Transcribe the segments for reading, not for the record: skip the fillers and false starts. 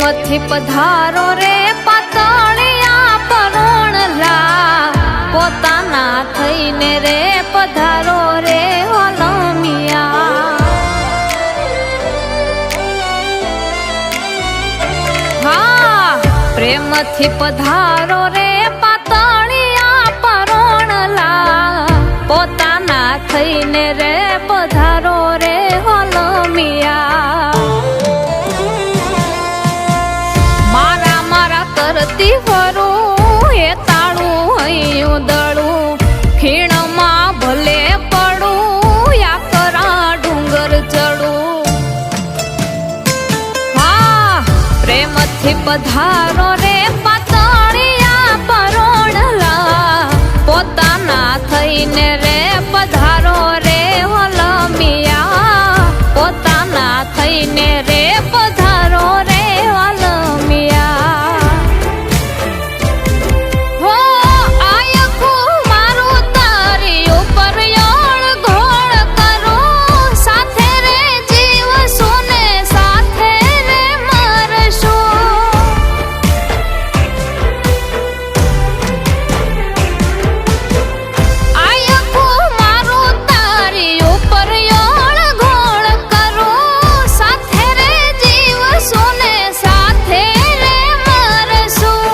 પ્રેમથી પધારો રે પાતળિયા પરોણલા, પોતાના થઈને રે પધારો રે ઓલમિયા. હા, પ્રેમથી પધારો રે પાતળિયા પરોણલા, પોતાના થઈને રે પધારો રે ઓલમિયા. મારા મારા કરતી ફરું એ તાળું હૈયું દળું, ખીણમાં ભલે પડું યા કરા ડુંગર ચડું. હા, પ્રેમથી પધારો રે પાતળિયા પરોણલા, પોતાના થઈને રે પધારો રે ઓલમિયા, પોતાના થઈને રે પધારો રે ઓલમિયા. હો આયખું મારું તારી ઉપર યોળ ઘોળ કરું, સાથે રે જીવશું ને સાથે રે મરશું. આયખું મારું તારી ઉપર યોળ ઘોળ કરું, સાથે રે જીવશું ને સાથે રે મરશું.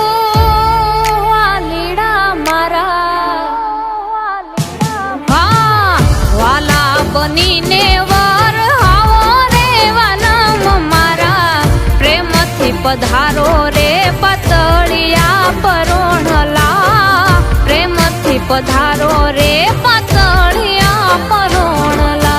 વાલીડા મારા, હા, વાલા બનીને વર આવો રે વાલમ મારા, પ્રેમથી પધારો રે પાતળિયા પરોણલા, પ્રેમથી પધારો રે પાતળિયા પરોણલા.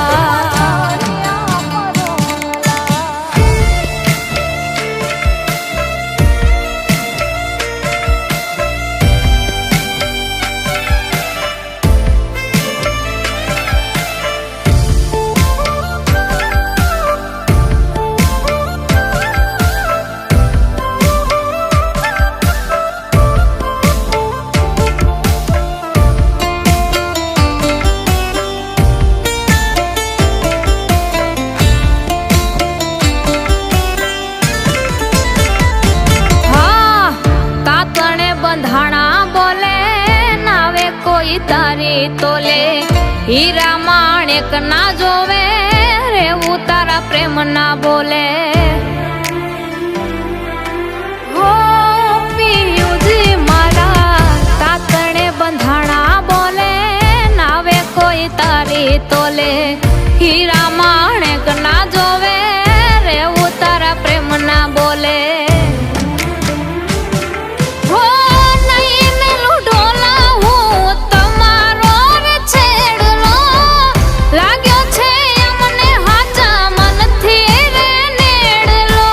હા, તાતણે બંધાણા બોલે, નાવે કોઈ તારી તોલે, હીરા માણેક ના જોવે, રેવું તારા પ્રેમ ના બોલે. હો પિયુજી મારા, તાતણે બંધાણા બોલે, નાવે કોઈ તારી તોલે, હીરા માણેક ના જોવે, રેવું તારા પ્રેમ ના બોલે. હો નહીં મેલું ઢોલા હું તમારો રે છેડલો, લાગ્યો છે અમને હાચા મનથી રે નેડલો.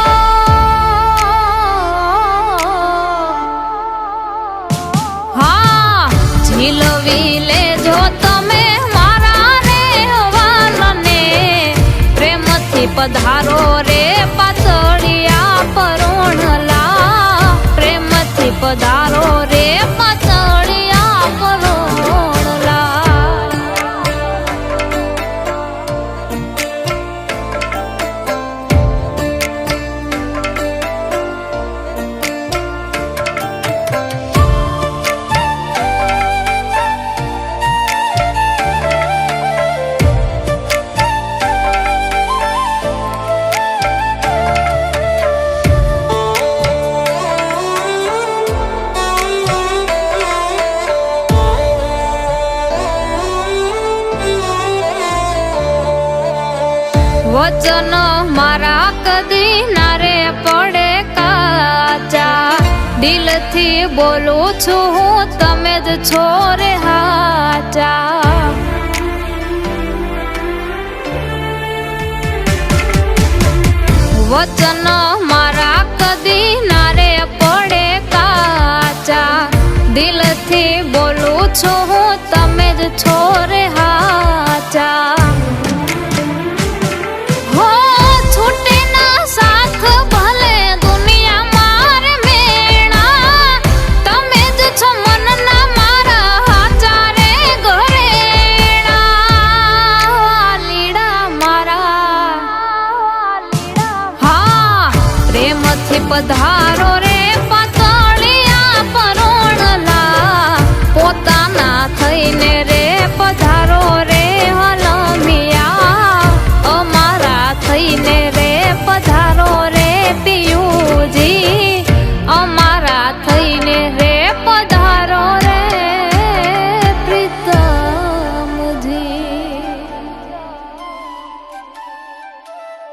હા, ઝીલવી લેજો તમે મારા રે વાલને, પ્રેમથી પધારો રે પાતળિયા પરોણલા, પ્રેમથી પધારો રે પાતળિયા પરોણલા. વચન મારા કદી ના રે પડે કાચા, દિલથી બોલું છું હું, તમે જ છો રે હાચા. વચન મારા કદી ના રે પડે કાચા, દિલથી બોલું છું હું, તમે જ છો રે હાચા. હો છૂટે ના સાથ ભલે દુનિયા મારે મેણા, તમે જ છો મનના મારા હાચા રે ઘરેણા. વાલીડા મારા, હા, પ્રેમથી પધાર